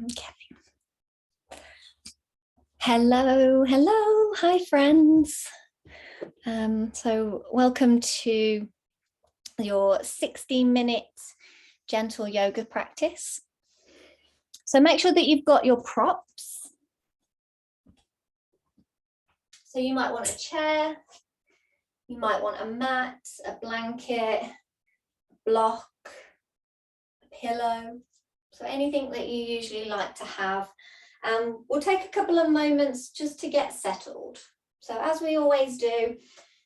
Okay. Hello, hello, hi friends. So welcome to your 60-minute gentle yoga practice. So make sure that you've got your props. So you might want a chair, you might want a mat, a blanket, a block, a pillow. So anything that you usually like to have. We'll take a couple of moments just to get settled. So as we always do,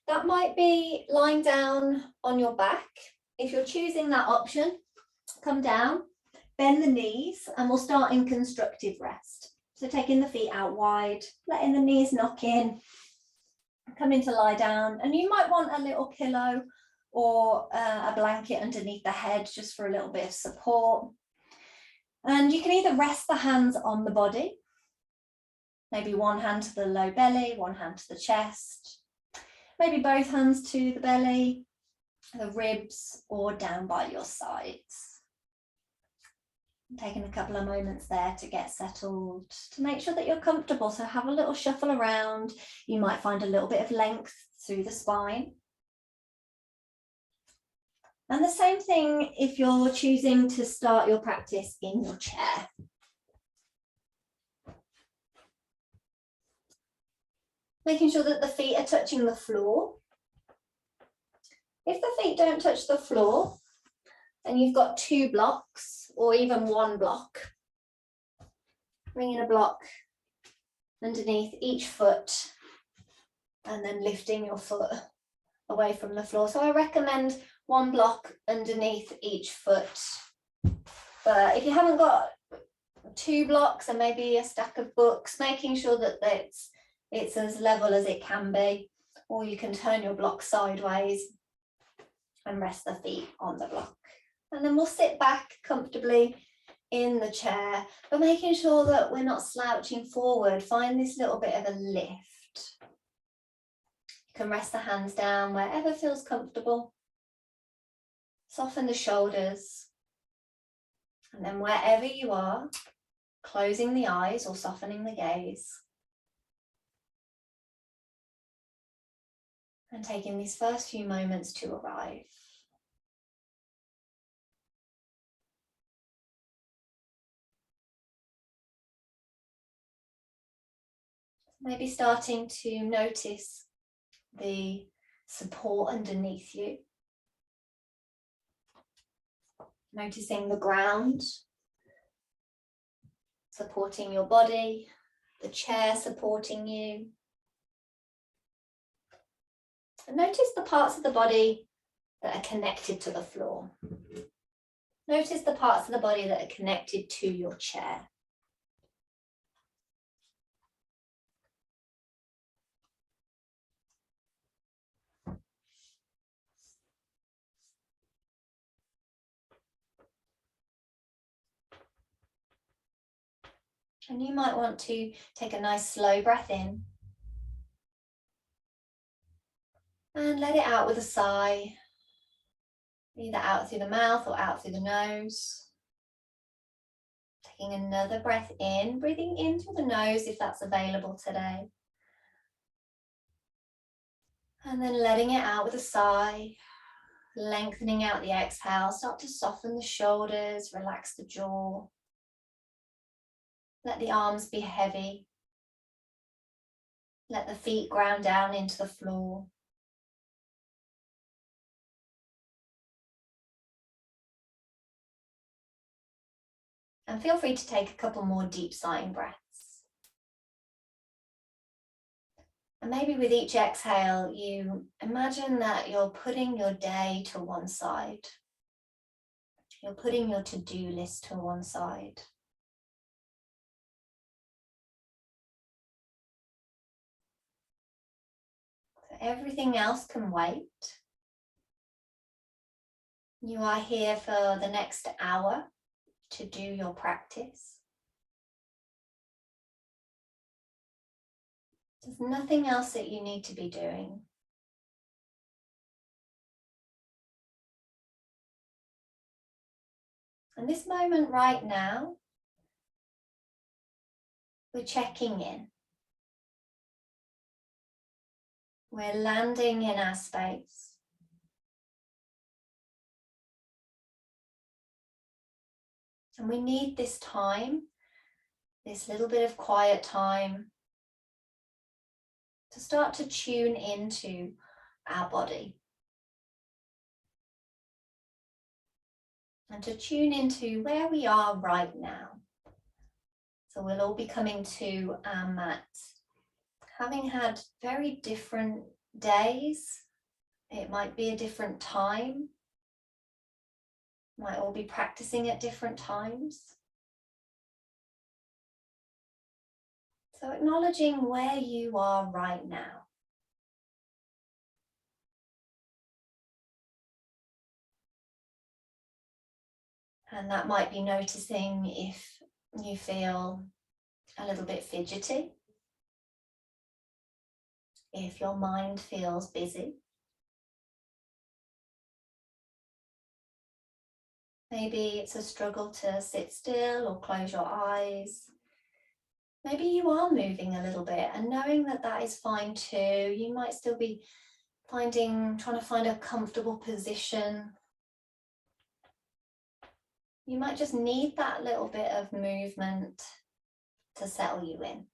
that might be lying down on your back. If you're choosing that option, come down, bend the knees, and we'll start in constructive rest. So taking the feet out wide, letting the knees knock in, coming to lie down, and you might want a little pillow or a blanket underneath the head just for a little bit of support. And you can either rest the hands on the body, maybe one hand to the low belly, one hand to the chest, maybe both hands to the belly, the ribs, or down by your sides. Taking a couple of moments there to get settled, to make sure that you're comfortable. So have a little shuffle around. You might find a little bit of length through the spine. And the same thing if you're choosing to start your practice in your chair. Making sure that the feet are touching the floor. If the feet don't touch the floor, then you've got 2 blocks or even 1 block. Bringing a block underneath each foot and then lifting your foot away from the floor. So I recommend 1 block underneath each foot. But if you haven't got 2 blocks and maybe a stack of books, making sure that it's as level as it can be, or you can turn your block sideways and rest the feet on the block. And then we'll sit back comfortably in the chair, but making sure that we're not slouching forward. Find this little bit of a lift. You can rest the hands down wherever feels comfortable. Soften the shoulders. And then wherever you are, closing the eyes or softening the gaze. And taking these first few moments to arrive. Maybe starting to notice the support underneath you. Noticing the ground, supporting your body, the chair supporting you. And notice the parts of the body that are connected to the floor. Notice the parts of the body that are connected to your chair. And you might want to take a nice slow breath in. And let it out with a sigh. Either out through the mouth or out through the nose. Taking another breath in, breathing in through the nose if that's available today. And then letting it out with a sigh. Lengthening out the exhale. Start to soften the shoulders, relax the jaw. Let the arms be heavy. Let the feet ground down into the floor. And feel free to take a couple more deep sighing breaths. And maybe with each exhale, you imagine that you're putting your day to one side. You're putting your to-do list to one side. So everything else can wait. You are here for the next hour to do your practice. There's nothing else that you need to be doing. And this moment right now We're checking in. We're landing in our space. And we need this time, this little bit of quiet time, to start to tune into our body. And to tune into where we are right now. So we'll all be coming to our mat, having had very different days. It might be a different time. Might all be practicing at different times. So acknowledging where you are right now. And that might be noticing if you feel a little bit fidgety, if your mind feels busy. Maybe it's a struggle to sit still or close your eyes. Maybe you are moving a little bit, and knowing that that is fine too. You might still be trying to find a comfortable position. You might just need that little bit of movement to settle you in.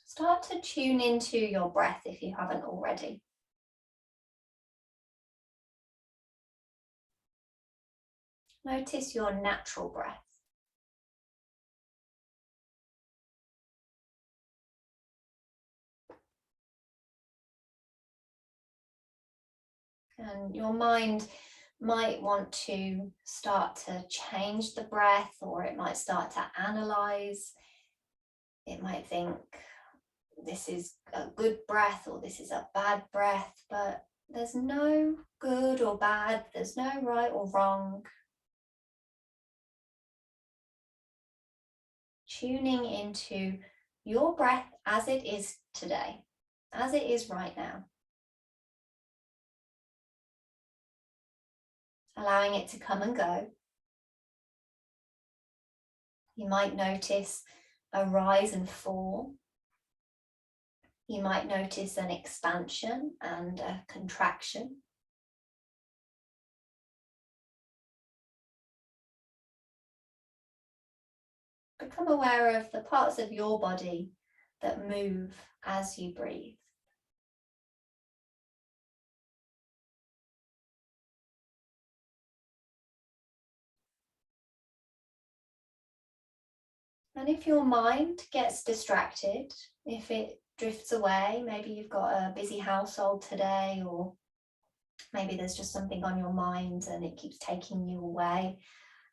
Start to tune into your breath if you haven't already. Notice your natural breath. And your mind might want to start to change the breath, or it might start to analyze. It might think this is a good breath or this is a bad breath, but there's no good or bad, there's no right or wrong. Tuning into your breath as it is today, as it is right now. Allowing it to come and go. You might notice a rise and fall. You might notice an expansion and a contraction. Become aware of the parts of your body that move as you breathe. And if your mind gets distracted, if it drifts away, maybe you've got a busy household today, or maybe there's just something on your mind and it keeps taking you away.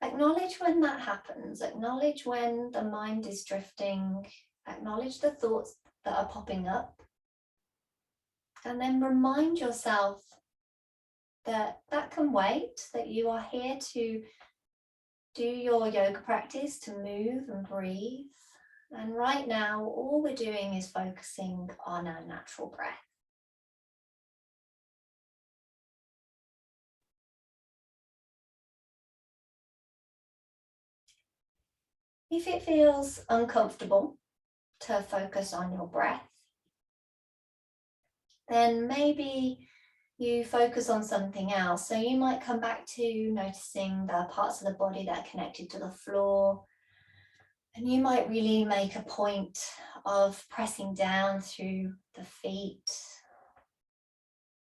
Acknowledge when that happens. Acknowledge when the mind is drifting. Acknowledge the thoughts that are popping up. And then remind yourself that that can wait, that you are here to do your yoga practice, to move and breathe. And right now, all we're doing is focusing on our natural breath. If it feels uncomfortable to focus on your breath, then maybe you focus on something else. So you might come back to noticing the parts of the body that are connected to the floor. And you might really make a point of pressing down through the feet.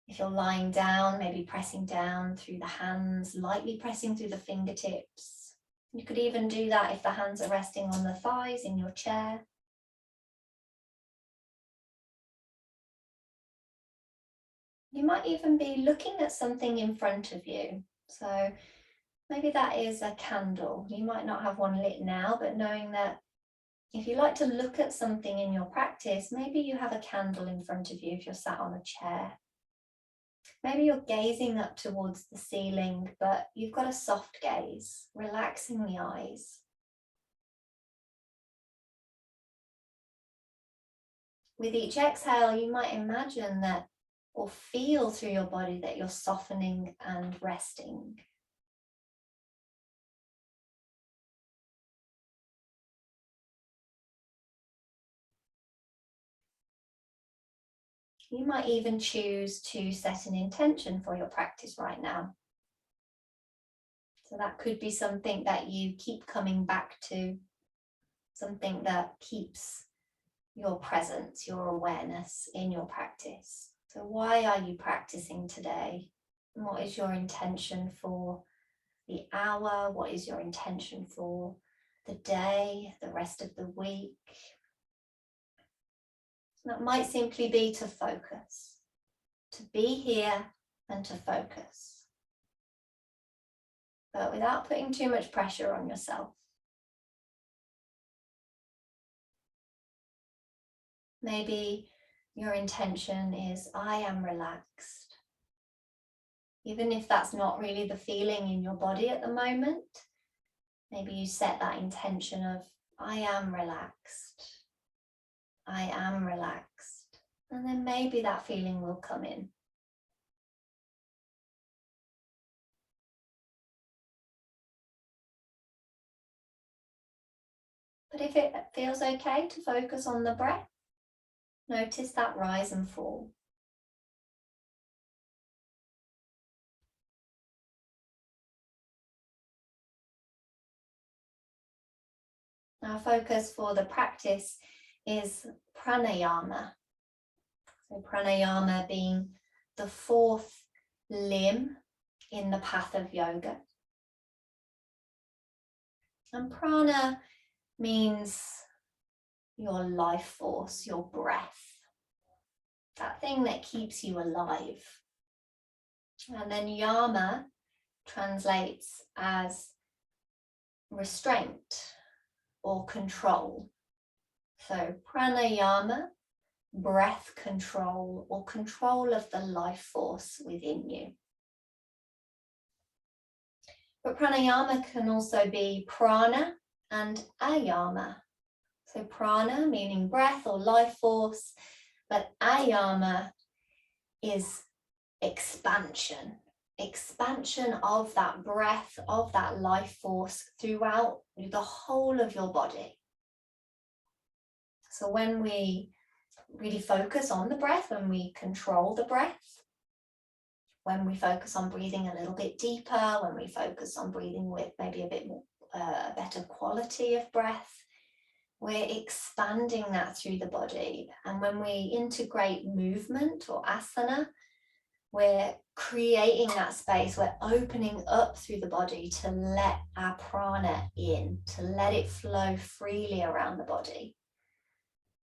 If you're lying down, maybe pressing down through the hands, lightly pressing through the fingertips. You could even do that if the hands are resting on the thighs in your chair. You might even be looking at something in front of you. So maybe that is a candle. You might not have one lit now, but knowing that if you like to look at something in your practice, maybe you have a candle in front of you if you're sat on a chair. Maybe you're gazing up towards the ceiling, but you've got a soft gaze, relaxing the eyes. With each exhale, you might imagine that, or feel through your body that you're softening and resting. You might even choose to set an intention for your practice right now. So that could be something that you keep coming back to, something that keeps your presence, your awareness in your practice. So why are you practicing today? And what is your intention for the hour? What is your intention for the day, the rest of the week? That might simply be to focus, to be here and to focus, but without putting too much pressure on yourself. Maybe your intention is, I am relaxed. Even if that's not really the feeling in your body at the moment, maybe you set that intention of, I am relaxed. I am relaxed. And then maybe that feeling will come in. But if it feels okay to focus on the breath, notice that rise and fall. Our focus for the practice is pranayama. So pranayama being the fourth limb in the path of yoga. And prana means your life force, your breath, that thing that keeps you alive. And then yama translates as restraint or control. So pranayama, breath control or control of the life force within you. But pranayama can also be prana and ayama. So prana meaning breath or life force, but ayama is expansion. Expansion of that breath, of that life force throughout the whole of your body. So when we really focus on the breath, when we control the breath, when we focus on breathing a little bit deeper, when we focus on breathing with maybe a bit more, better quality of breath, we're expanding that through the body. And when we integrate movement or asana, we're creating that space, we're opening up through the body to let our prana in, to let it flow freely around the body.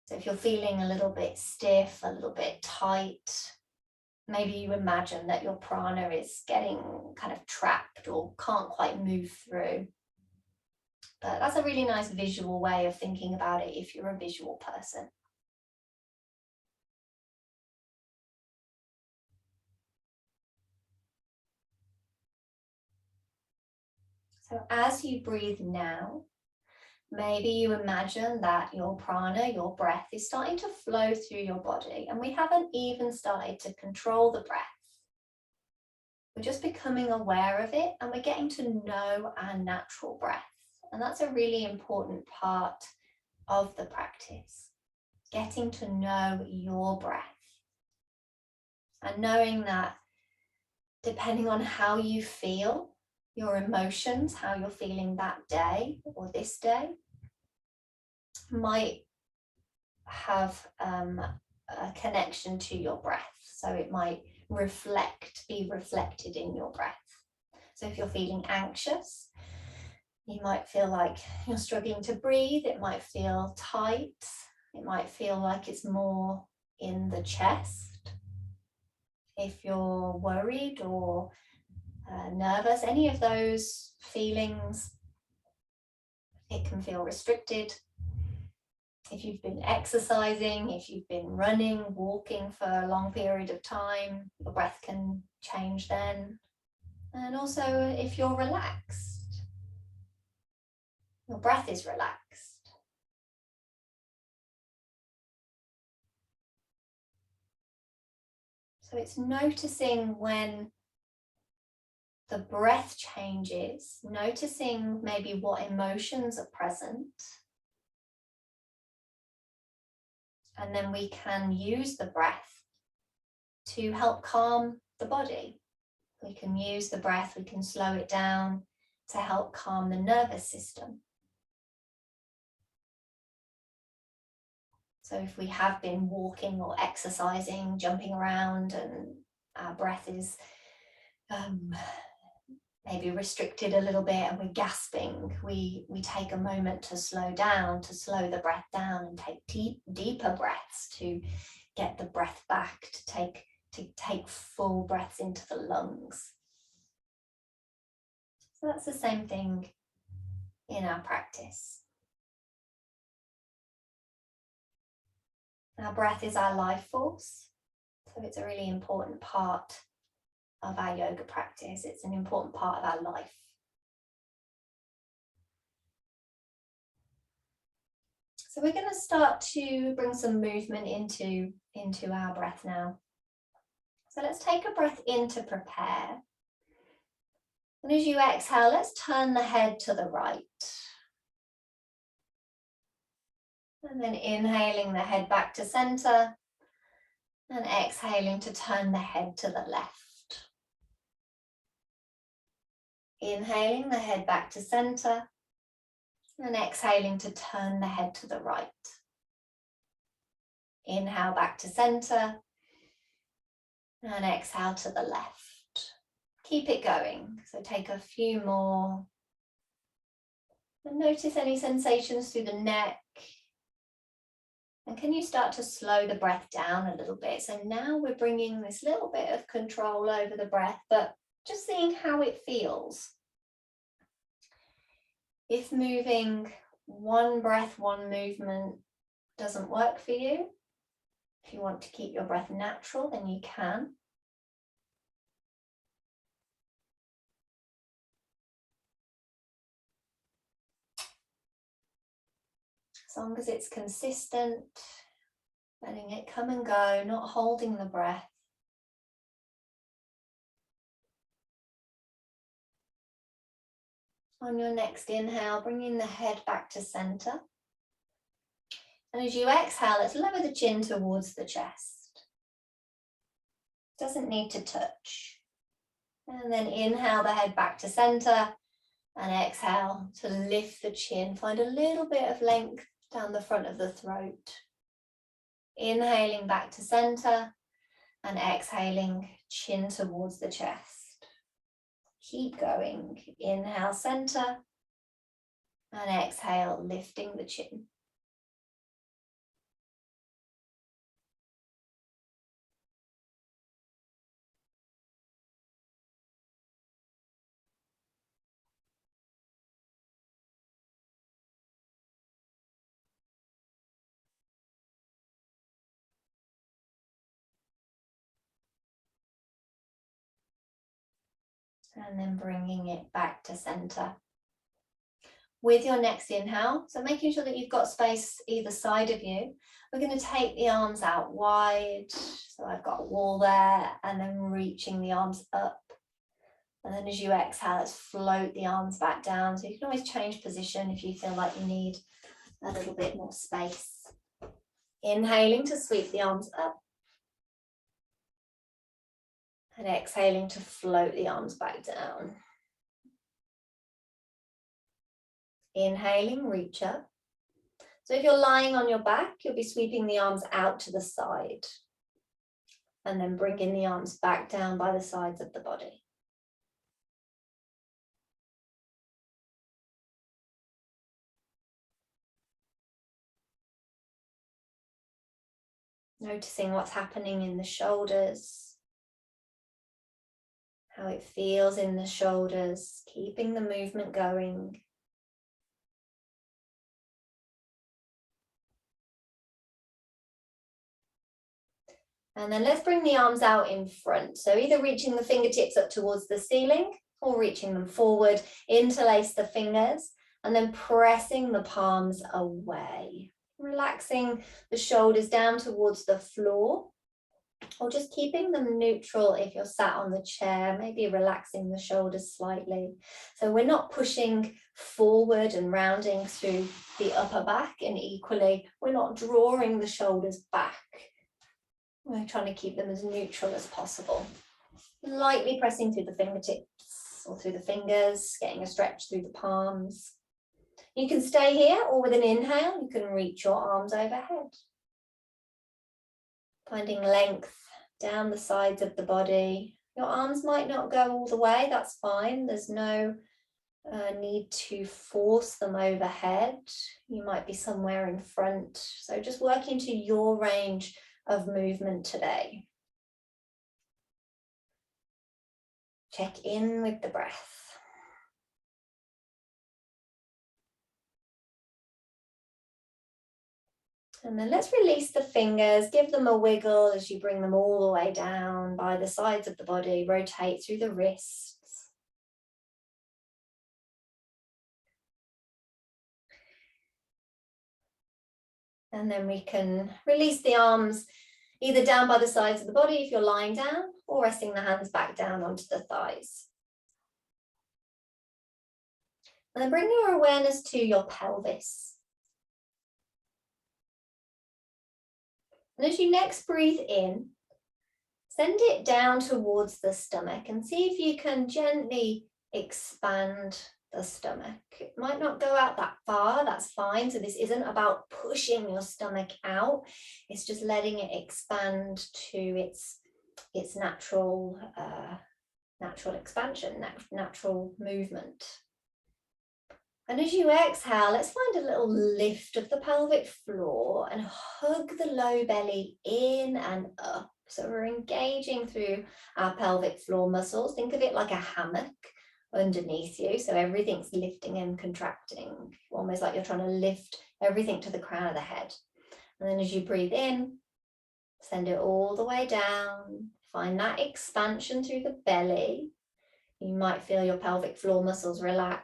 So if you're feeling a little bit stiff, a little bit tight, maybe you imagine that your prana is getting kind of trapped or can't quite move through. But that's a really nice visual way of thinking about it if you're a visual person. So as you breathe now, maybe you imagine that your prana, your breath, is starting to flow through your body, and we haven't even started to control the breath. We're just becoming aware of it, and we're getting to know our natural breath. And that's a really important part of the practice, getting to know your breath. And knowing that depending on how you feel, your emotions, how you're feeling that day or this day, might have a connection to your breath. So it might be reflected in your breath. So if you're feeling anxious, you might feel like you're struggling to breathe. It might feel tight. It might feel like it's more in the chest. If you're worried or nervous, any of those feelings, it can feel restricted. If you've been exercising, if you've been running, walking for a long period of time, your breath can change then. And also if you're relaxed, your breath is relaxed. So it's noticing when the breath changes, noticing maybe what emotions are present. And then we can use the breath to help calm the body. We can use the breath, we can slow it down to help calm the nervous system. So if we have been walking or exercising, jumping around, and our breath is maybe restricted a little bit and we're gasping, we take a moment to slow down, to slow the breath down and take deeper breaths to get the breath back, to take full breaths into the lungs. So that's the same thing in our practice. Our breath is our life force, so it's a really important part of our yoga practice. It's an important part of our life. So we're going to start to bring some movement into our breath now. So let's take a breath in to prepare. And as you exhale, let's turn the head to the right. And then inhaling the head back to center and exhaling to turn the head to the left. Inhaling the head back to center and exhaling to turn the head to the right. Inhale back to center and exhale to the left. Keep it going. So take a few more. And notice any sensations through the neck. And can you start to slow the breath down a little bit? So now we're bringing this little bit of control over the breath, but just seeing how it feels. If moving one breath, one movement doesn't work for you, if you want to keep your breath natural, then you can. As long as it's consistent, letting it come and go, not holding the breath. On your next inhale, bringing the head back to center. And as you exhale, let's lower the chin towards the chest. Doesn't need to touch. And then inhale the head back to center and exhale to lift the chin. Find a little bit of length down the front of the throat. Inhaling back to center and exhaling chin towards the chest. Keep going. Inhale center and exhale lifting the chin. And then bringing it back to center. With your next inhale, so making sure that you've got space either side of you, we're going to take the arms out wide. So I've got a wall there, and then reaching the arms up. And then as you exhale, let's float the arms back down. So you can always change position if you feel like you need a little bit more space. Inhaling to sweep the arms up. And exhaling to float the arms back down. Inhaling, reach up. So if you're lying on your back, you'll be sweeping the arms out to the side. And then bringing the arms back down by the sides of the body. Noticing what's happening in the shoulders. How it feels in the shoulders, keeping the movement going. And then let's bring the arms out in front. So either reaching the fingertips up towards the ceiling or reaching them forward, interlace the fingers, and then pressing the palms away. Relaxing the shoulders down towards the floor. or just keeping them neutral if you're sat on the chair, maybe relaxing the shoulders slightly. So we're not pushing forward and rounding through the upper back, and equally, we're not drawing the shoulders back. We're trying to keep them as neutral as possible. Lightly pressing through the fingertips or through the fingers, getting a stretch through the palms. You can stay here, or with an inhale, you can reach your arms overhead. Finding length down the sides of the body. Your arms might not go all the way, that's fine. There's no need to force them overhead. You might be somewhere in front. So just working to your range of movement today. Check in with the breath. And then let's release the fingers, give them a wiggle as you bring them all the way down by the sides of the body, rotate through the wrists. And then we can release the arms either down by the sides of the body if you're lying down, or resting the hands back down onto the thighs. And then bring your awareness to your pelvis. And as you next breathe in, send it down towards the stomach and see if you can gently expand the stomach. It might not go out that far, that's fine. So this isn't about pushing your stomach out. It's just letting it expand to its natural expansion, natural movement. And as you exhale, let's find a little lift of the pelvic floor and hug the low belly in and up. So we're engaging through our pelvic floor muscles. Think of it like a hammock underneath you. So everything's lifting and contracting, almost like you're trying to lift everything to the crown of the head. And then as you breathe in, send it all the way down. Find that expansion through the belly. You might feel your pelvic floor muscles relax,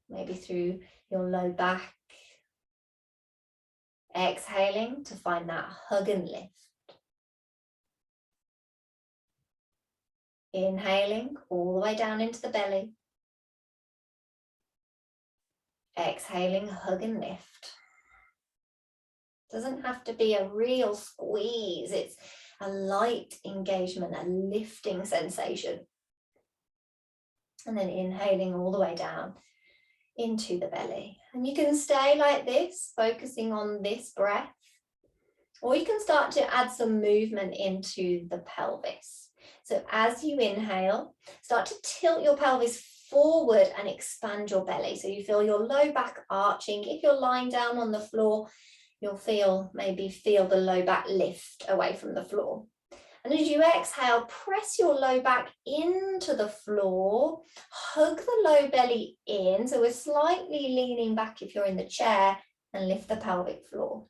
maybe through your low back. Exhaling to find that hug and lift. Inhaling all the way down into the belly. Exhaling, hug and lift. Doesn't have to be a real squeeze. It's a light engagement, a lifting sensation. And then inhaling all the way down into the belly. And you can stay like this, focusing on this breath. Or you can start to add some movement into the pelvis. So as you inhale, start to tilt your pelvis forward and expand your belly. So you feel your low back arching. If you're lying down on the floor, you'll maybe feel the low back lift away from the floor. And as you exhale, press your low back into the floor, hug the low belly in. So we're slightly leaning back if you're in the chair, and lift the pelvic floor.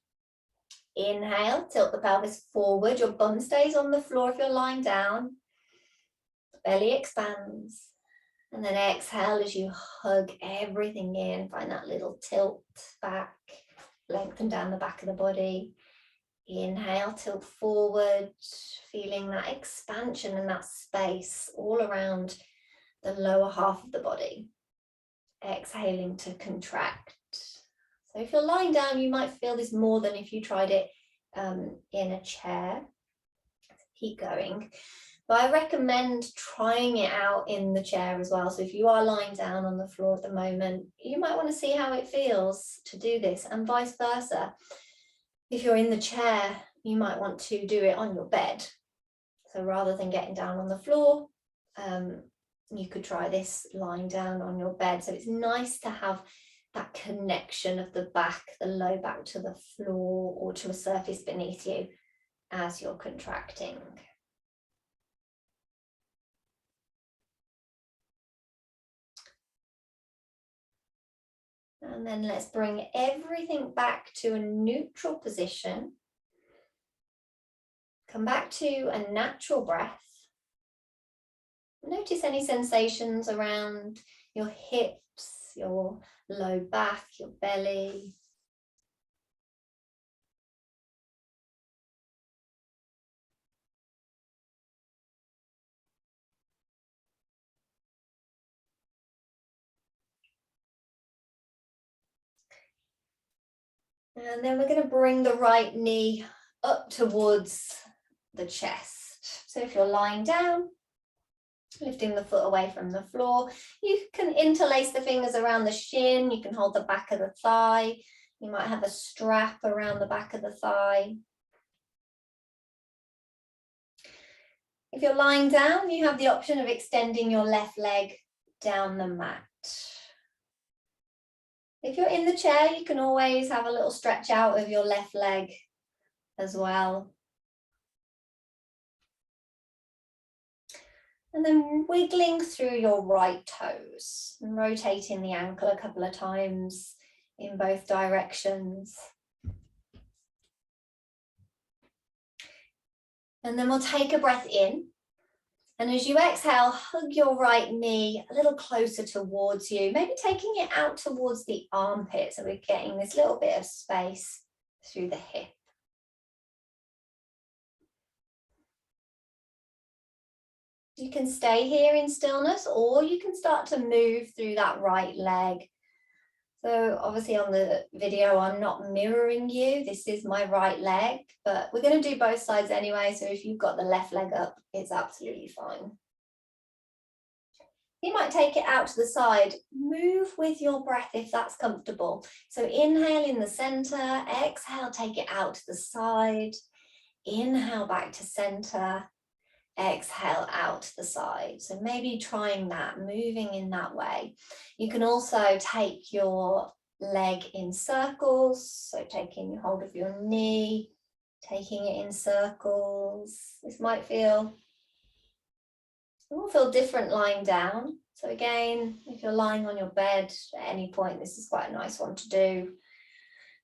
Inhale, tilt the pelvis forward. Your bum stays on the floor if you're lying down. Belly expands. And then exhale as you hug everything in. Find that little tilt back, lengthen down the back of the body. Inhale, tilt forward, feeling that expansion and that space all around the lower half of the body. Exhaling to contract. So if you're lying down, you might feel this more than if you tried it in a chair. Keep going. But I recommend trying it out in the chair as well. So if you are lying down on the floor at the moment, you might want to see how it feels to do this, and vice versa. If you're in the chair, you might want to do it on your bed. So rather than getting down on the floor, you could try this lying down on your bed. So it's nice to have that connection of the back, the low back to the floor or to a surface beneath you as you're contracting. And then let's bring everything back to a neutral position. Come back to a natural breath. Notice any sensations around your hips, your low back, your belly. And then we're going to bring the right knee up towards the chest. So if you're lying down, lifting the foot away from the floor, you can interlace the fingers around the shin, you can hold the back of the thigh, you might have a strap around the back of the thigh. If you're lying down, you have the option of extending your left leg down the mat. If you're in the chair, you can always have a little stretch out of your left leg as well. And then wiggling through your right toes and rotating the ankle a couple of times in both directions. And then we'll take a breath in. And as you exhale, hug your right knee a little closer towards you, maybe taking it out towards the armpit. So we're getting this little bit of space through the hip. You can stay here in stillness, or you can start to move through that right leg. So obviously on the video, I'm not mirroring you. This is my right leg, but we're going to do both sides anyway. So if you've got the left leg up, it's absolutely fine. You might take it out to the side. Move with your breath if that's comfortable. So inhale in the center, exhale, take it out to the side. Inhale back to center. Exhale out to the side. So maybe trying that, moving in that way. You can also take your leg in circles. So taking hold of your knee, taking it in circles. This might feel, it will feel different lying down. So again, if you're lying on your bed at any point, this is quite a nice one to do,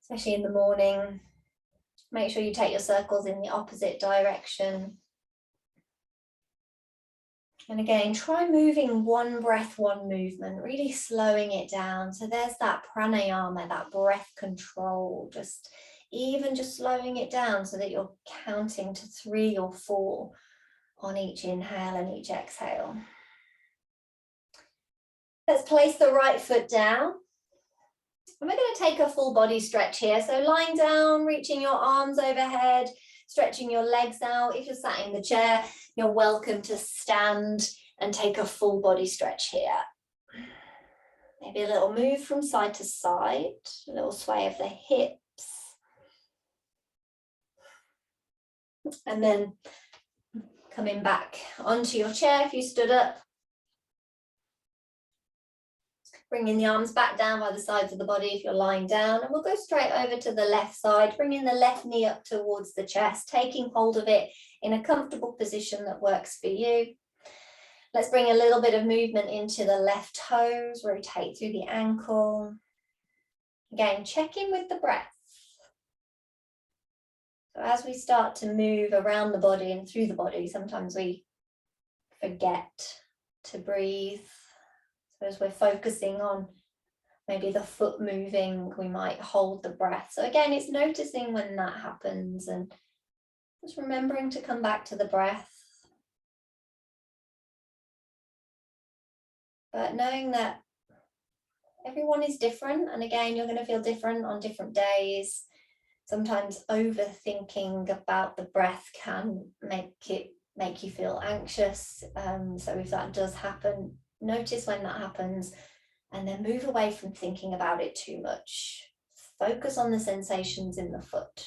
especially in the morning. Make sure you take your circles in the opposite direction. And again, try moving one breath, one movement, really slowing it down. So there's that pranayama, that breath control, just slowing it down so that you're counting to 3 or 4 on each inhale and each exhale. Let's place the right foot down. And we're going to take a full body stretch here. So lying down, reaching your arms overhead, stretching your legs out. If you're sat in the chair, you're welcome to stand and take a full body stretch here. Maybe a little move from side to side, a little sway of the hips. And then coming back onto your chair if you stood up. Bringing the arms back down by the sides of the body if you're lying down, and we'll go straight over to the left side, bringing the left knee up towards the chest, taking hold of it in a comfortable position that works for you. Let's bring a little bit of movement into the left toes, rotate through the ankle. Again, check in with the breath. So as we start to move around the body and through the body, sometimes we forget to breathe. So as we're focusing on maybe the foot moving, we might hold the breath. So again, it's noticing when that happens and just remembering to come back to the breath. But knowing that everyone is different, and again, you're going to feel different on different days. Sometimes overthinking about the breath can make you feel anxious. So if that does happen, notice when that happens and then move away from thinking about it too much. Focus on the sensations in the foot.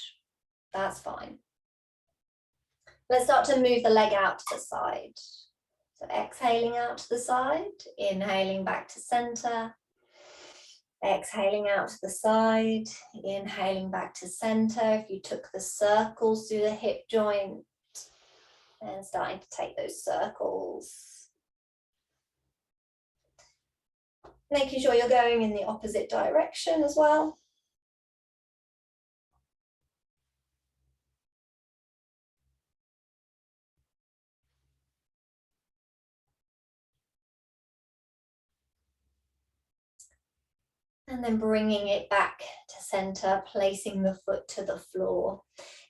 That's fine. Let's start to move the leg out to the side. So exhaling out to the side, inhaling back to center, exhaling out to the side, inhaling back to center. If you took the circles through the hip joint and starting to take those circles. Making sure you're going in the opposite direction as well. And then bringing it back to to center, placing the foot to the floor.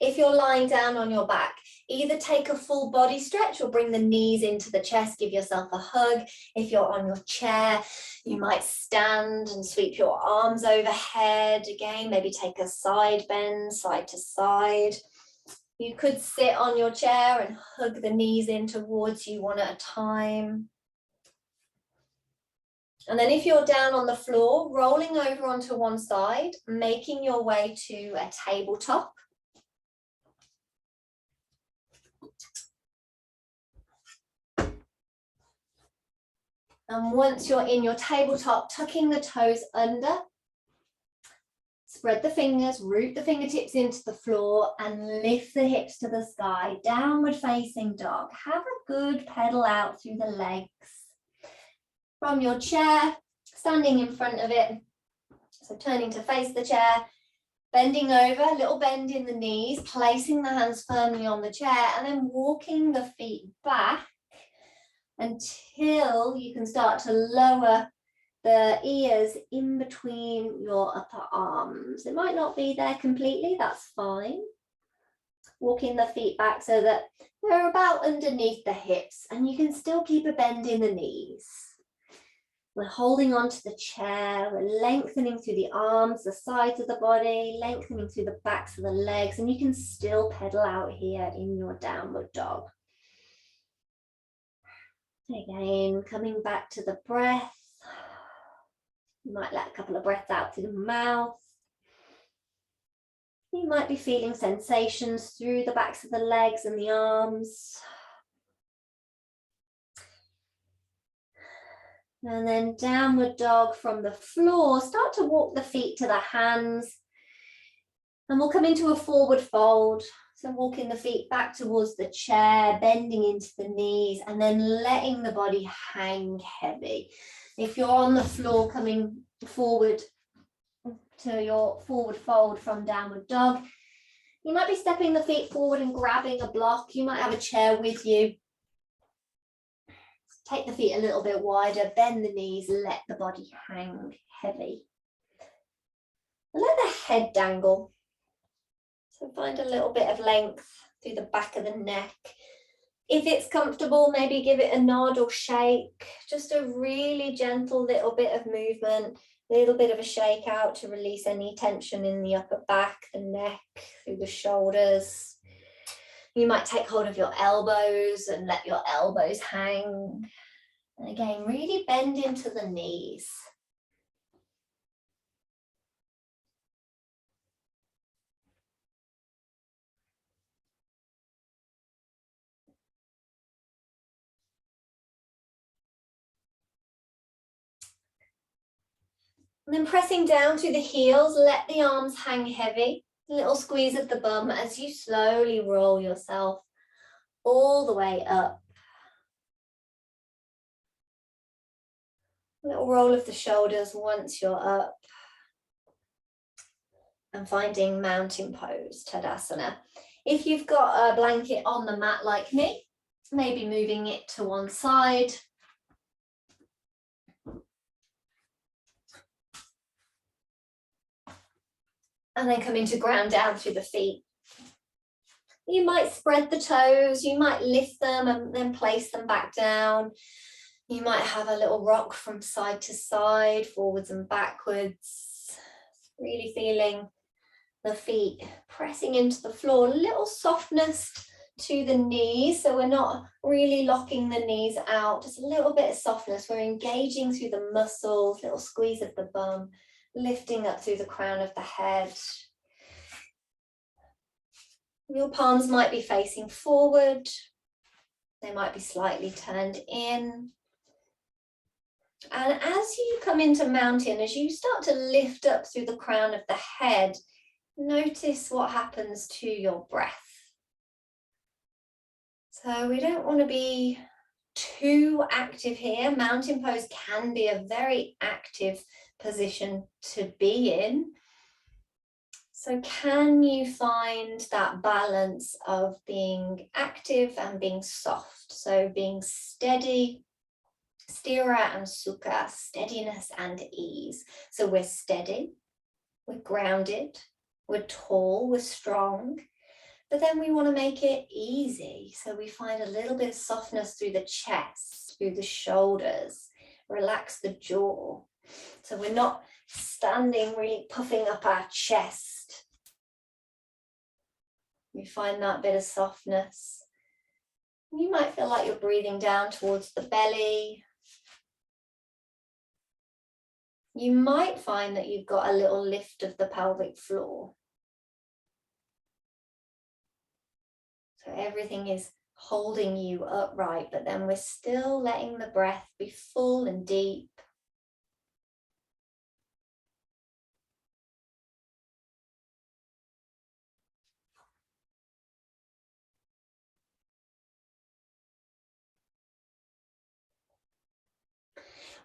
If you're lying down on your back, either take a full body stretch or bring the knees into the chest, give yourself a hug. If you're on your chair, you might stand and sweep your arms overhead. Again, maybe take a side bend, side to side. You could sit on your chair and hug the knees in towards you one at a time. And then if you're down on the floor, rolling over onto one side, making your way to a tabletop. And once you're in your tabletop, tucking the toes under, spread the fingers, root the fingertips into the floor and lift the hips to the sky, downward facing dog. Have a good pedal out through the legs. From your chair, standing in front of it, so turning to face the chair, bending over, a little bend in the knees, placing the hands firmly on the chair, and then walking the feet back until you can start to lower the ears in between your upper arms. It might not be there completely, that's fine. Walking the feet back so that they're about underneath the hips, and you can still keep a bend in the knees. We're holding onto the chair, we're lengthening through the arms, the sides of the body, lengthening through the backs of the legs, and you can still pedal out here in your downward dog. Again, coming back to the breath. You might let a couple of breaths out through the mouth. You might be feeling sensations through the backs of the legs and the arms. And then downward dog from the floor. Start to walk the feet to the hands. And we'll come into a forward fold. So walking the feet back towards the chair, bending into the knees, and then letting the body hang heavy. If you're on the floor, coming forward to your forward fold from downward dog, you might be stepping the feet forward and grabbing a block. You might have a chair with you. Take the feet a little bit wider, bend the knees, let the body hang heavy. And let the head dangle. So find a little bit of length through the back of the neck. If it's comfortable, maybe give it a nod or shake. Just a really gentle little bit of movement, a little bit of a shake out to release any tension in the upper back, the neck, through the shoulders. You might take hold of your elbows and let your elbows hang. And again, really bend into the knees. And then pressing down through the heels, let the arms hang heavy. A little squeeze of the bum as you slowly roll yourself all the way up. A little roll of the shoulders once you're up. And finding mountain pose, Tadasana. If you've got a blanket on the mat like me, maybe moving it to one side. And then coming to ground down through the feet. You might spread the toes, you might lift them and then place them back down. You might have a little rock from side to side, forwards and backwards. Really feeling the feet pressing into the floor, a little softness to the knees. So we're not really locking the knees out, just a little bit of softness. We're engaging through the muscles, little squeeze of the bum, lifting up through the crown of the head. Your palms might be facing forward. They might be slightly turned in. And as you come into mountain, as you start to lift up through the crown of the head, notice what happens to your breath. So we don't want to be too active here. Mountain pose can be a very active position to be in. So can you find that balance of being active and being soft? So being steady, stira and sukha, steadiness and ease. So we're steady, we're grounded, we're tall, we're strong, but then we want to make it easy. So we find a little bit of softness through the chest, through the shoulders, relax the jaw. So we're not standing really puffing up our chest. You find that bit of softness. You might feel like you're breathing down towards the belly. You might find that you've got a little lift of the pelvic floor. So everything is holding you upright, but then we're still letting the breath be full and deep.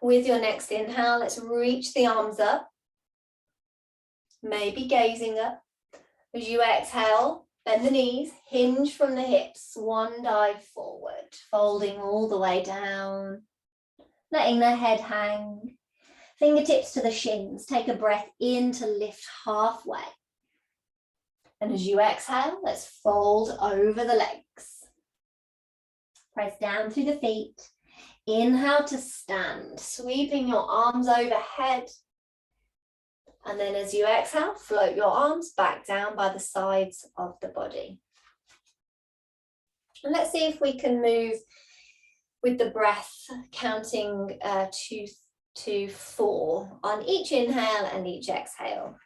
With your next inhale, let's reach the arms up, maybe gazing up. As you exhale, bend the knees, hinge from the hips, swan dive forward, folding all the way down, letting the head hang. Fingertips to the shins, take a breath in to lift halfway. And as you exhale, let's fold over the legs. Press down through the feet. Inhale to stand, sweeping your arms overhead. And then as you exhale, float your arms back down by the sides of the body. And let's see if we can move with the breath, counting 2 to 4 on each inhale and each exhale.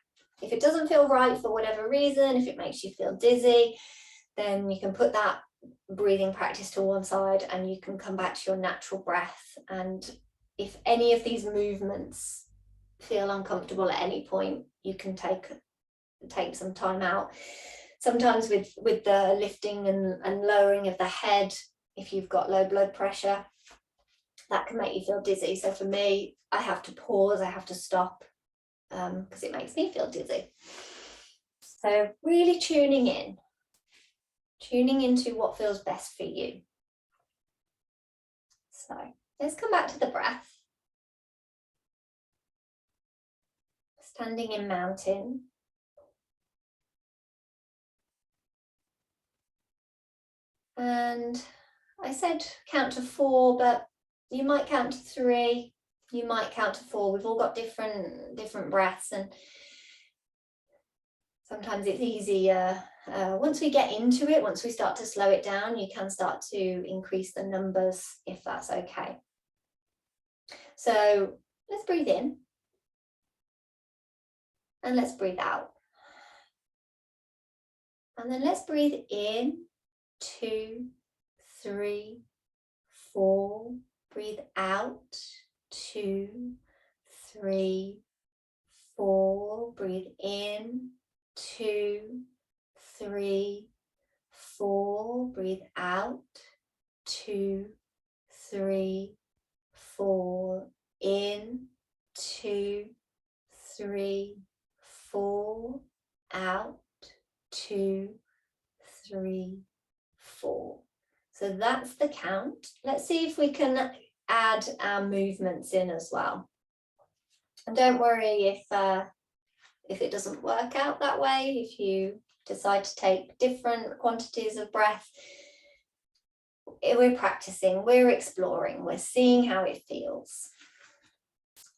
If it doesn't feel right for whatever reason, if it makes you feel dizzy, then you can put that breathing practice to one side and you can come back to your natural breath. And if any of these movements feel uncomfortable at any point, you can take some time out. Sometimes with the lifting and lowering of the head, if you've got low blood pressure, that can make you feel dizzy. So for me, I have to pause, I have to stop, because it makes me feel dizzy. So really tuning into what feels best for you. So let's come back to the breath. Standing in mountain. And I said count to 4, but you might count to 3, you might count to 4. We've all got different breaths, and sometimes it's easier. Once we get into it, once we start to slow it down, you can start to increase the numbers if that's okay. So let's breathe in and let's breathe out. And then let's breathe in, 2, 3, 4. Breathe out, 2, 3, 4. Breathe in, 2, 3, 4. Breathe out, 2, 3, 4. In, 2, 3, 4. Out, 2, 3, 4. So that's the count. Let's see if we can add our movements in as well. And don't worry if it doesn't work out that way, if you decide to take different quantities of breath. We're practicing, we're exploring, we're seeing how it feels.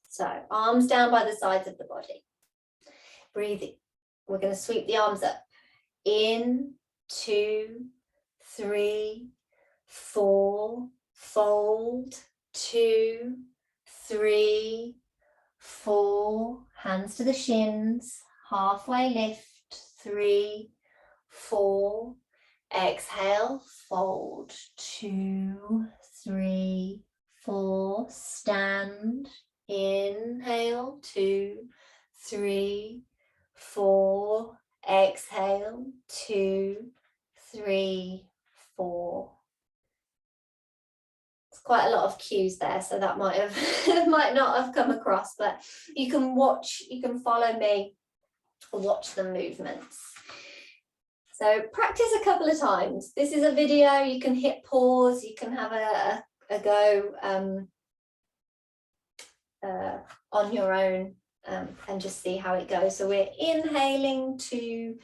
So arms down by the sides of the body. Breathing. We're going to sweep the arms up. In, 2, 3, 4. Fold, 2, 3, 4. Hands to the shins. Halfway lift, 3, 4. Exhale, fold, 2, 3, 4. Stand. Inhale, 2, 3, 4. Exhale, 2, 3, 4. It's quite a lot of cues there, so that might not have come across, but you can follow me, watch the movements. So practice a couple of times. This is a video, you can hit pause, you can have a go on your own and just see how it goes. So we're inhaling 2,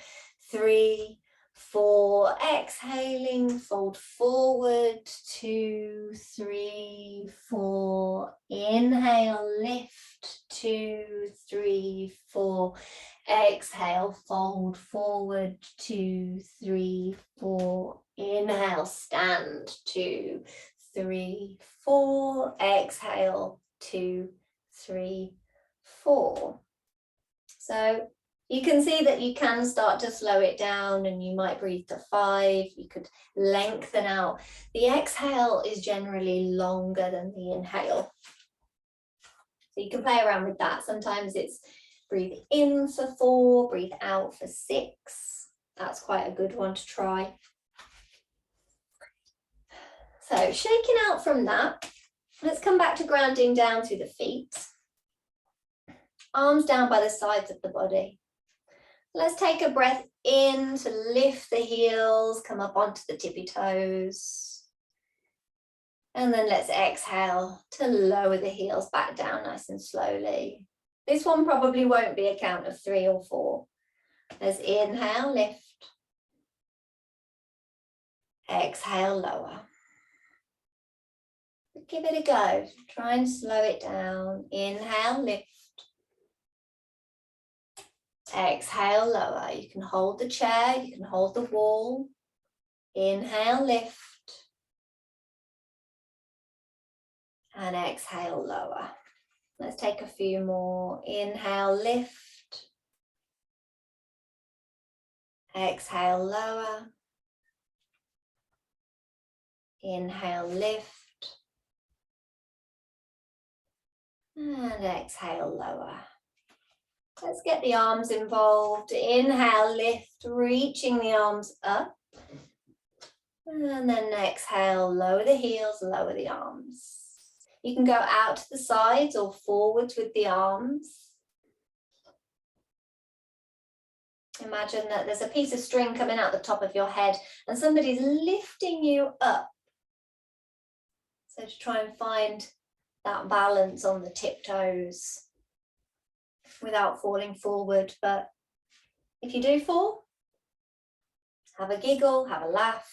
3, 4, exhaling, fold forward, 2, 3, 4, inhale, lift, 2, 3, 4, exhale, fold forward, 2, 3, 4, inhale, stand, 2, 3, 4, exhale, 2, 3, 4. So you can see that you can start to slow it down, and you might breathe to 5. You could lengthen out. The exhale is generally longer than the inhale. So you can play around with that. Sometimes it's breathe in for 4, breathe out for 6. That's quite a good one to try. So shaking out from that, let's come back to grounding down through the feet. Arms down by the sides of the body. Let's take a breath in to lift the heels, come up onto the tippy toes. And then let's exhale to lower the heels back down nice and slowly. This one probably won't be a count of 3 or 4. Let's inhale, lift. Exhale, lower. Give it a go. Try and slow it down. Inhale, lift. Exhale, lower. You can hold the chair, you can hold the wall. Inhale, lift. And exhale, lower. Let's take a few more. Inhale, lift. Exhale, lower. Inhale, lift. And exhale, lower. Let's get the arms involved. Inhale, lift, reaching the arms up. And then exhale, lower the heels, lower the arms. You can go out to the sides or forwards with the arms. Imagine that there's a piece of string coming out the top of your head and somebody's lifting you up. So to try and find that balance on the tiptoes without falling forward. But if you do fall, have a giggle, have a laugh.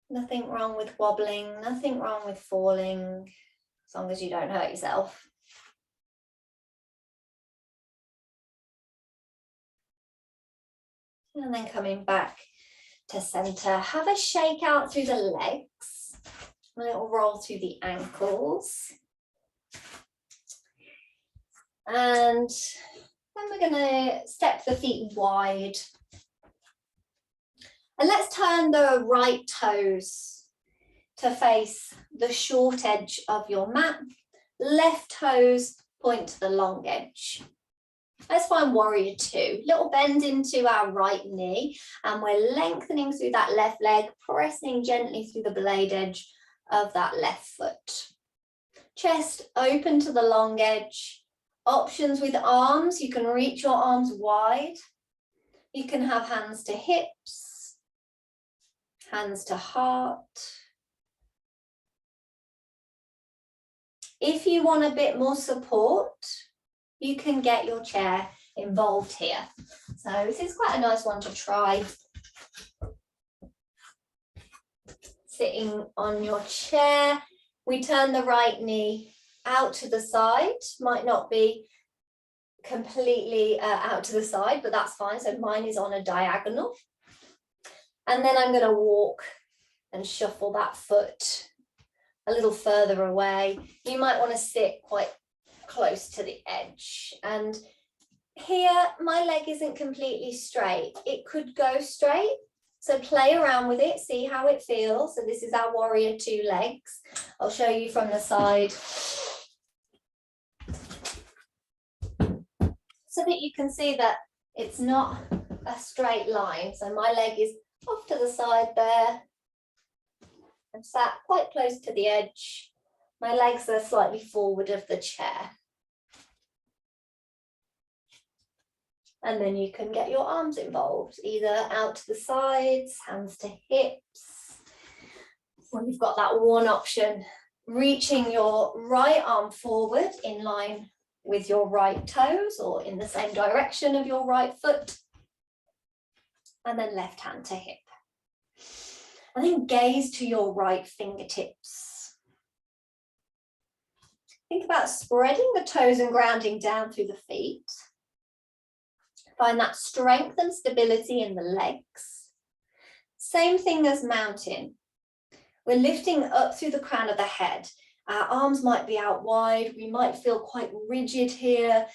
Nothing wrong with wobbling, nothing wrong with falling, as long as you don't hurt yourself. And then coming back to center, have a shake out through the legs, a little roll through the ankles. And then we're going to step the feet wide. And let's turn the right toes to face the short edge of your mat. Left toes point to the long edge. Let's find warrior 2. Little bend into our right knee, and we're lengthening through that left leg, pressing gently through the blade edge of that left foot. Chest open to the long edge. Options with arms, you can reach your arms wide. You can have hands to hips, hands to heart. If you want a bit more support, you can get your chair involved here. So this is quite a nice one to try. Sitting on your chair, we turn the right knee out to the side. Might not be completely out to the side, but that's fine. So mine is on a diagonal. And then I'm going to walk and shuffle that foot a little further away. You might want to sit quite close to the edge. And here, my leg isn't completely straight. It could go straight. So play around with it, see how it feels. So this is our warrior 2 legs. I'll show you from the side, so that you can see that it's not a straight line. So my leg is off to the side there. I'm sat quite close to the edge. My legs are slightly forward of the chair. And then you can get your arms involved, either out to the sides, hands to hips. Or you've got that one option, reaching your right arm forward in line with your right toes or in the same direction of your right foot. And then left hand to hip. And then gaze to your right fingertips. Think about spreading the toes and grounding down through the feet. Find that strength and stability in the legs. Same thing as mountain. We're lifting up through the crown of the head. Our arms might be out wide. We might feel quite rigid here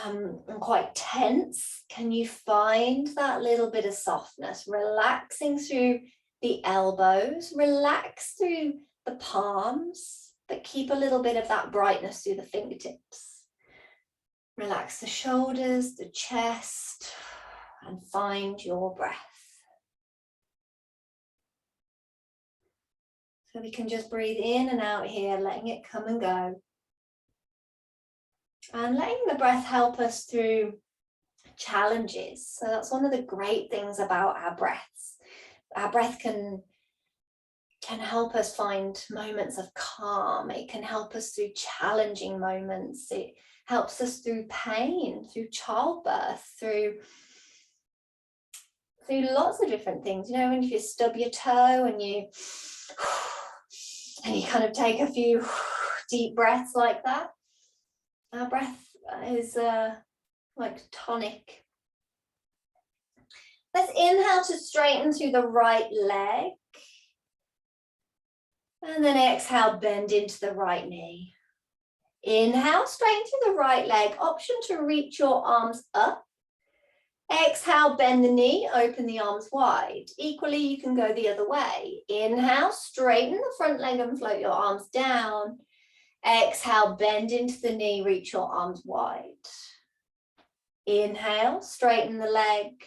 and quite tense. Can you find that little bit of softness? Relaxing through the elbows, relax through the palms, but keep a little bit of that brightness through the fingertips. Relax the shoulders, the chest, and find your breath. So we can just breathe in and out here, letting it come and go. And letting the breath help us through challenges. So that's one of the great things about our breaths. Our breath can help us find moments of calm. It can help us through challenging moments. It helps us through pain, through childbirth, through lots of different things. You know, when you stub your toe and you kind of take a few deep breaths like that. Our breath is like tonic. Let's inhale to straighten through the right leg. And then exhale, bend into the right knee. Inhale, straighten through the right leg. Option to reach your arms up. Exhale, bend the knee, open the arms wide. Equally, you can go the other way. Inhale, straighten the front leg and float your arms down. Exhale, bend into the knee, reach your arms wide. Inhale, straighten the leg.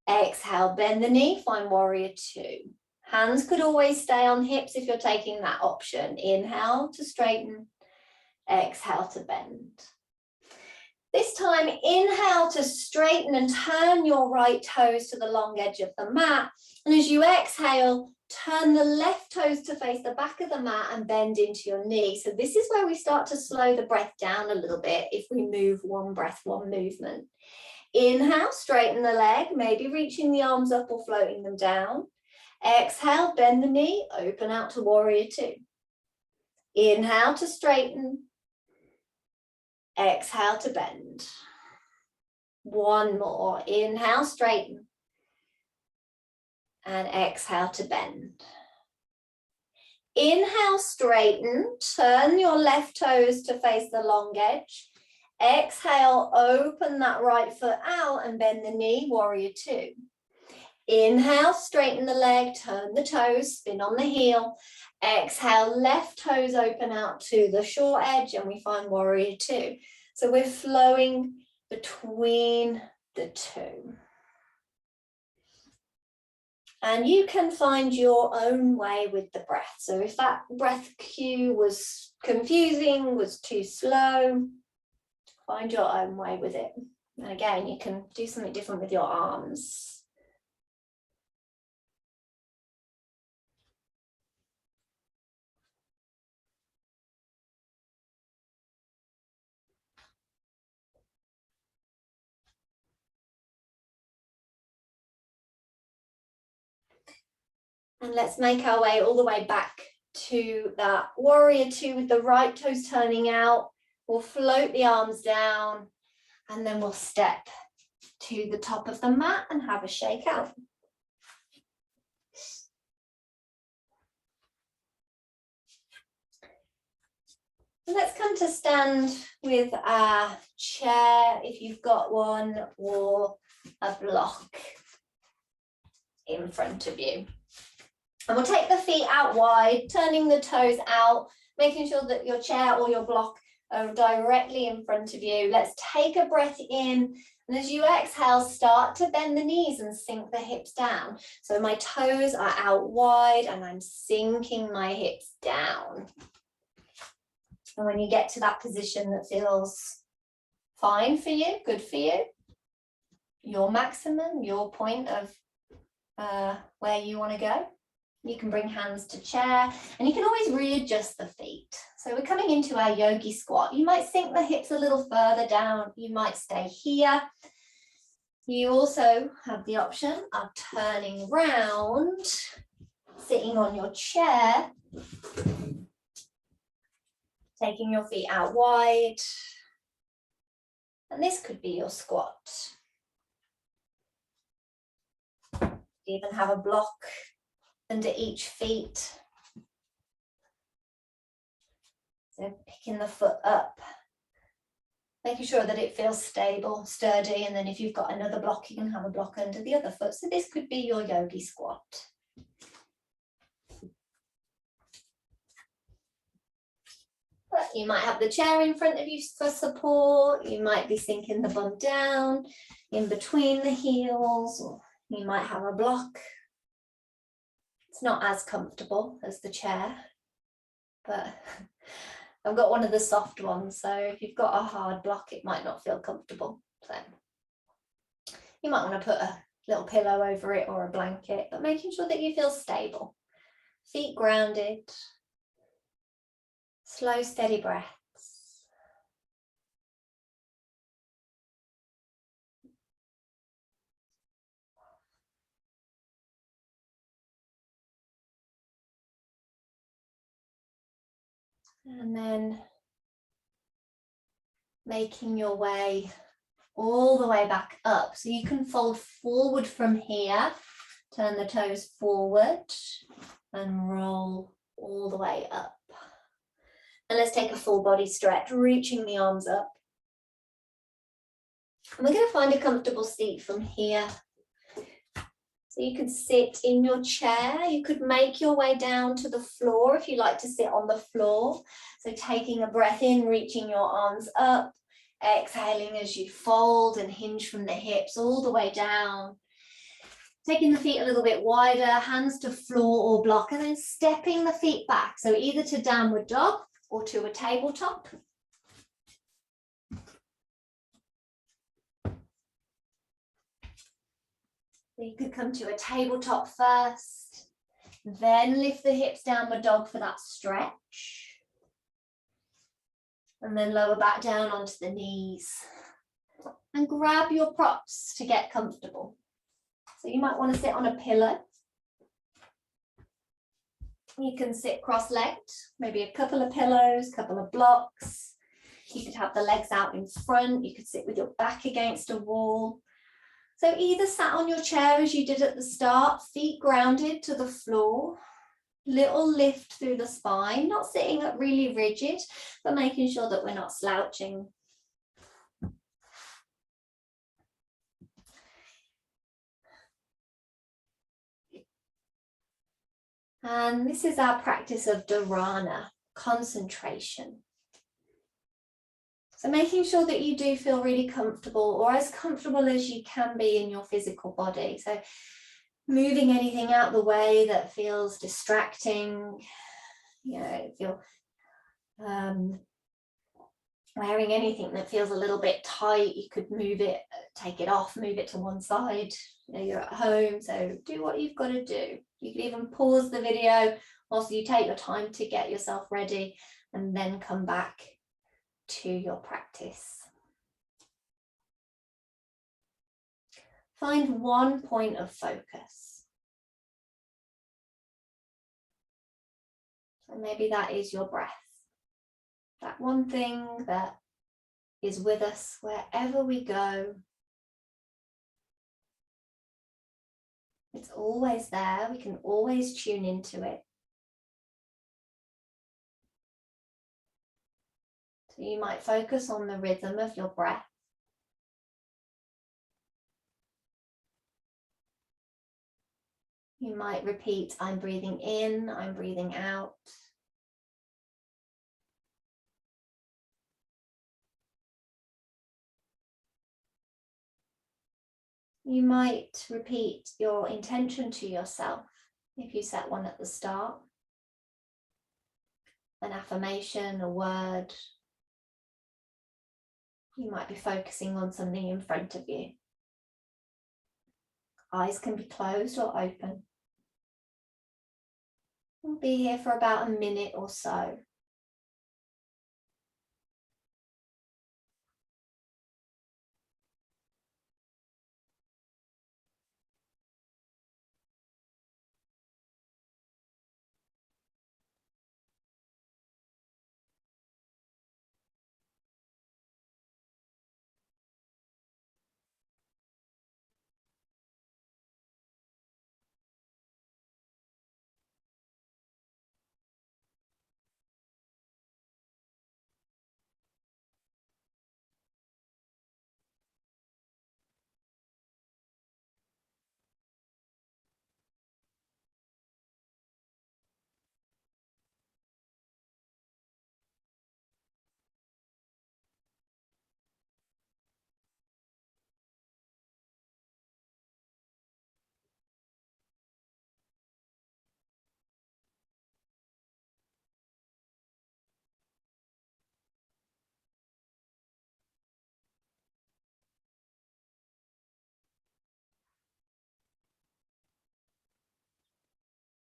Exhale, bend the knee, find warrior two. Hands could always stay on hips if you're taking that option. Inhale to straighten, exhale to bend. This time, inhale to straighten and turn your right toes to the long edge of the mat. And as you exhale, turn the left toes to face the back of the mat and bend into your knee. So this is where we start to slow the breath down a little bit if we move one breath, one movement. Inhale, straighten the leg, maybe reaching the arms up or floating them down. Exhale, bend the knee, open out to warrior two. Inhale to straighten. Exhale to bend. One more. Inhale, straighten. And exhale to bend. Inhale, straighten. Turn your left toes to face the long edge. Exhale, open that right foot out and bend the knee, warrior two. Inhale, straighten the leg, turn the toes, spin on the heel. Exhale, left toes open out to the short edge and we find warrior two. So we're flowing between the two. And you can find your own way with the breath. So if that breath cue was confusing, was too slow, find your own way with it. And again, you can do something different with your arms. And let's make our way all the way back to that warrior two with the right toes turning out. We'll float the arms down and then we'll step to the top of the mat and have a shake out. Let's come to stand with a chair if you've got one or a block in front of you. And we'll take the feet out wide, turning the toes out, making sure that your chair or your block are directly in front of you. Let's take a breath in. And as you exhale, start to bend the knees and sink the hips down. So my toes are out wide and I'm sinking my hips down. And when you get to that position that feels fine for you, good for you, your maximum, your point of where you want to go, You can bring hands to chair, and you can always readjust the feet. So we're coming into our yogi squat. You might sink the hips a little further down. You might stay here. You also have the option of turning round, sitting on your chair, taking your feet out wide. And this could be your squat. You even have a block under each feet. So picking the foot up, making sure that it feels stable, sturdy, and then if you've got another block, you can have a block under the other foot. So this could be your yogi squat. But you might have the chair in front of you for support. You might be sinking the bum down in between the heels, or you might have a block. It's not as comfortable as the chair, but I've got one of the soft ones, so if you've got a hard block, it might not feel comfortable. So you might want to put a little pillow over it or a blanket, but making sure that you feel stable. Feet grounded, slow, steady breaths. And then making your way all the way back up. So you can fold forward from here, turn the toes forward and roll all the way up. And let's take a full body stretch, reaching the arms up. And we're going to find a comfortable seat from here. So you could sit in your chair, you could make your way down to the floor if you like to sit on the floor. So taking a breath in, reaching your arms up, exhaling as you fold and hinge from the hips all the way down. Taking the feet a little bit wider, hands to floor or block, and then stepping the feet back. So either to downward dog or to a tabletop. So you could come to a tabletop first, then lift the hips, downward dog for that stretch. And then lower back down onto the knees. And grab your props to get comfortable. So you might want to sit on a pillow. You can sit cross-legged, maybe a couple of pillows, couple of blocks. You could have the legs out in front. You could sit with your back against a wall. So either sat on your chair as you did at the start, feet grounded to the floor, little lift through the spine, not sitting up really rigid, but making sure that we're not slouching. And this is our practice of dharana, concentration. So making sure that you do feel really comfortable, or as comfortable as you can be in your physical body. So moving anything out the way that feels distracting, wearing anything that feels a little bit tight, you could move it, take it off, move it to one side. You're at home, so do what you've got to do. You could even pause the video whilst you take your time to get yourself ready and then come back to your practice. Find one point of focus. So maybe that is your breath. That one thing that is with us wherever we go. It's always there. We can always tune into it. So you might focus on the rhythm of your breath. You might repeat, I'm breathing in, I'm breathing out. You might repeat your intention to yourself if you set one at the start. An affirmation, a word. You might be focusing on something in front of you. Eyes can be closed or open. We'll be here for about a minute or so.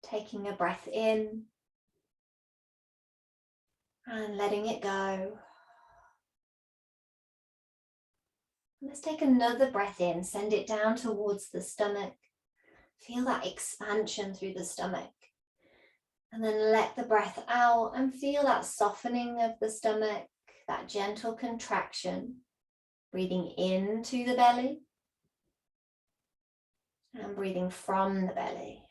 Taking a breath in and letting it go. Let's take another breath in, send it down towards the stomach. Feel that expansion through the stomach. And then let the breath out and feel that softening of the stomach, that gentle contraction. Breathing into the belly and breathing from the belly.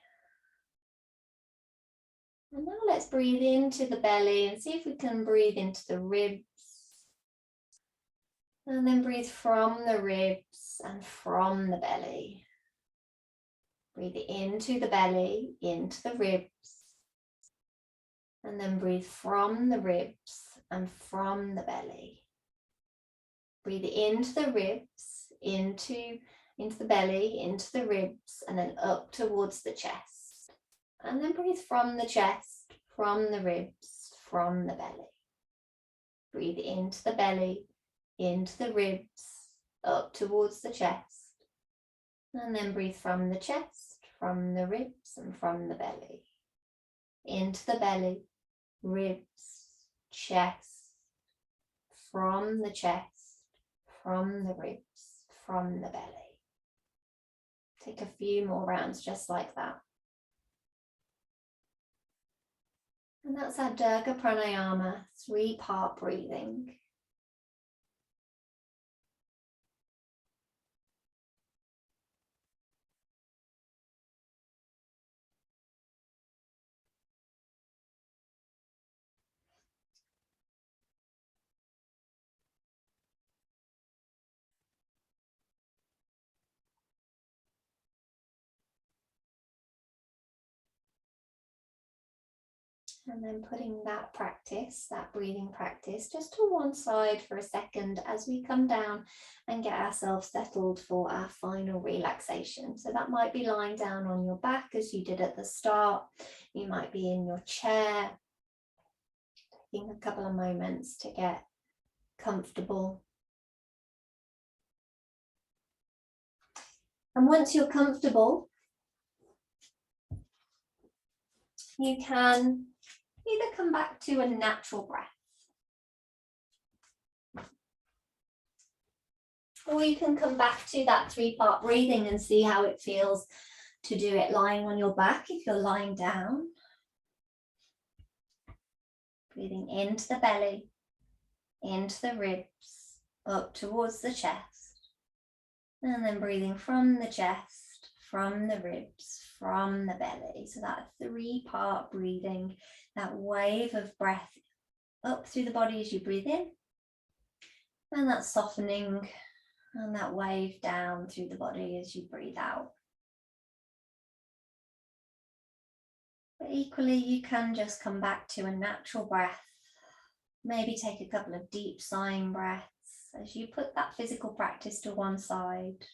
And now let's breathe into the belly and see if we can breathe into the ribs. And then breathe from the ribs and from the belly. Breathe into the belly, into the ribs. And then breathe from the ribs and from the belly. Breathe into the ribs, into the belly, into the ribs, and then up towards the chest. And then breathe from the chest, from the ribs, from the belly. Breathe into the belly, into the ribs, up towards the chest. And then breathe from the chest, from the ribs, and from the belly. Into the belly, ribs, chest, from the chest, from the ribs, from the belly. Take a few more rounds just like that. And that's our Durga Pranayama, 3-part breathing. And then putting that practice, that breathing practice, just to one side for a second as we come down and get ourselves settled for our final relaxation. So that might be lying down on your back as you did at the start. You might be in your chair, taking a couple of moments to get comfortable. And once you're comfortable, you can either come back to a natural breath, or you can come back to that 3-part breathing and see how it feels to do it lying on your back if you're lying down. Breathing into the belly, into the ribs, up towards the chest. And then breathing from the chest, from the ribs, from the belly. So that 3-part breathing, that wave of breath up through the body as you breathe in. And that softening and that wave down through the body as you breathe out. But equally, you can just come back to a natural breath. Maybe take a couple of deep sighing breaths as you put that physical practice to one side.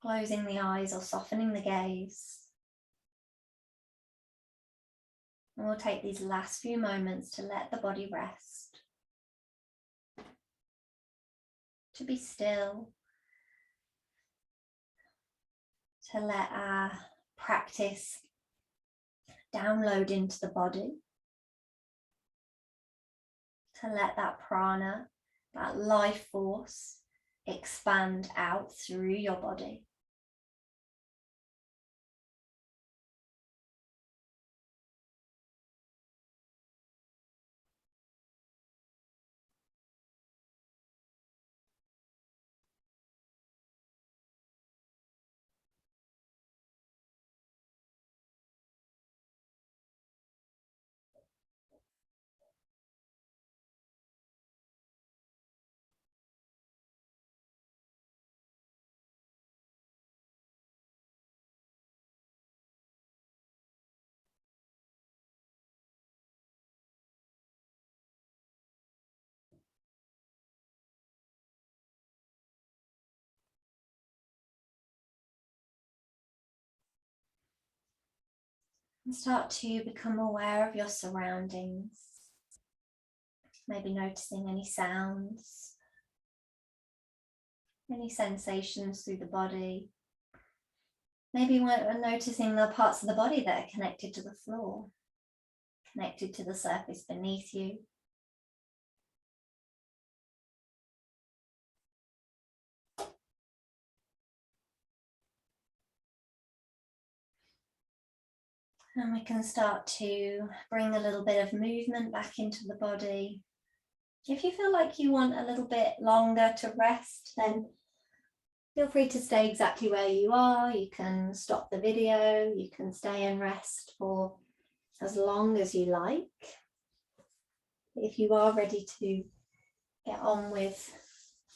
Closing the eyes or softening the gaze. And we'll take these last few moments to let the body rest. To be still. to let our practice download into the body, to let that prana, that life force, expand out through your body. And start to become aware of your surroundings. Maybe noticing any sounds, any sensations through the body. Maybe when noticing the parts of the body that are connected to the floor, connected to the surface beneath you. And we can start to bring a little bit of movement back into the body. If you feel like you want a little bit longer to rest, then feel free to stay exactly where you are. You can stop the video, you can stay and rest for as long as you like. If you are ready to get on with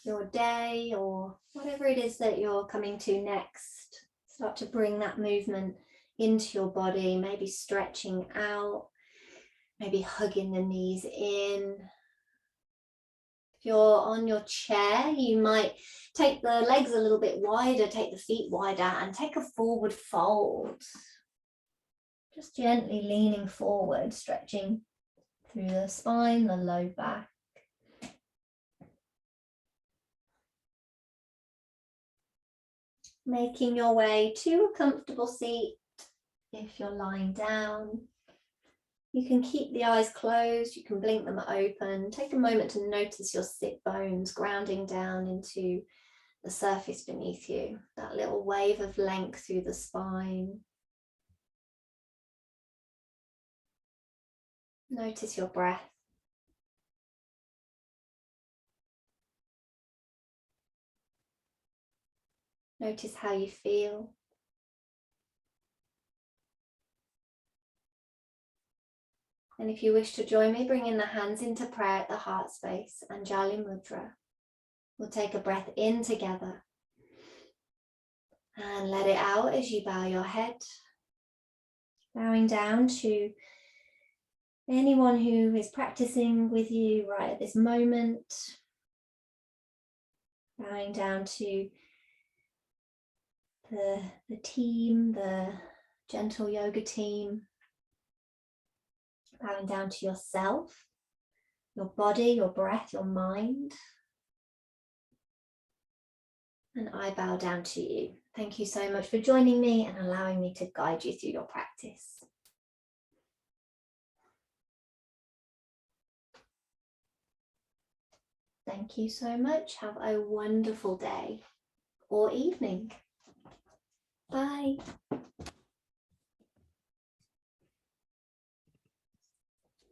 your day or whatever it is that you're coming to next, start to bring that movement into your body, maybe stretching out, maybe hugging the knees in. If you're on your chair, you might take the legs a little bit wider, take the feet wider, and take a forward fold. Just gently leaning forward, stretching through the spine, the low back. Making your way to a comfortable seat. If you're lying down, you can keep the eyes closed, you can blink them open. Take a moment to notice your sit bones grounding down into the surface beneath you, that little wave of length through the spine. Notice your breath. Notice how you feel. And if you wish to join me, bringing the hands into prayer at the heart space, Anjali Mudra. We'll take a breath in together and let it out as you bow your head, bowing down to anyone who is practicing with you right at this moment, bowing down to the team, the gentle yoga team, bowing down to yourself, your body, your breath, your mind. And I bow down to you. Thank you so much for joining me and allowing me to guide you through your practice. Thank you so much. Have a wonderful day or evening. Bye.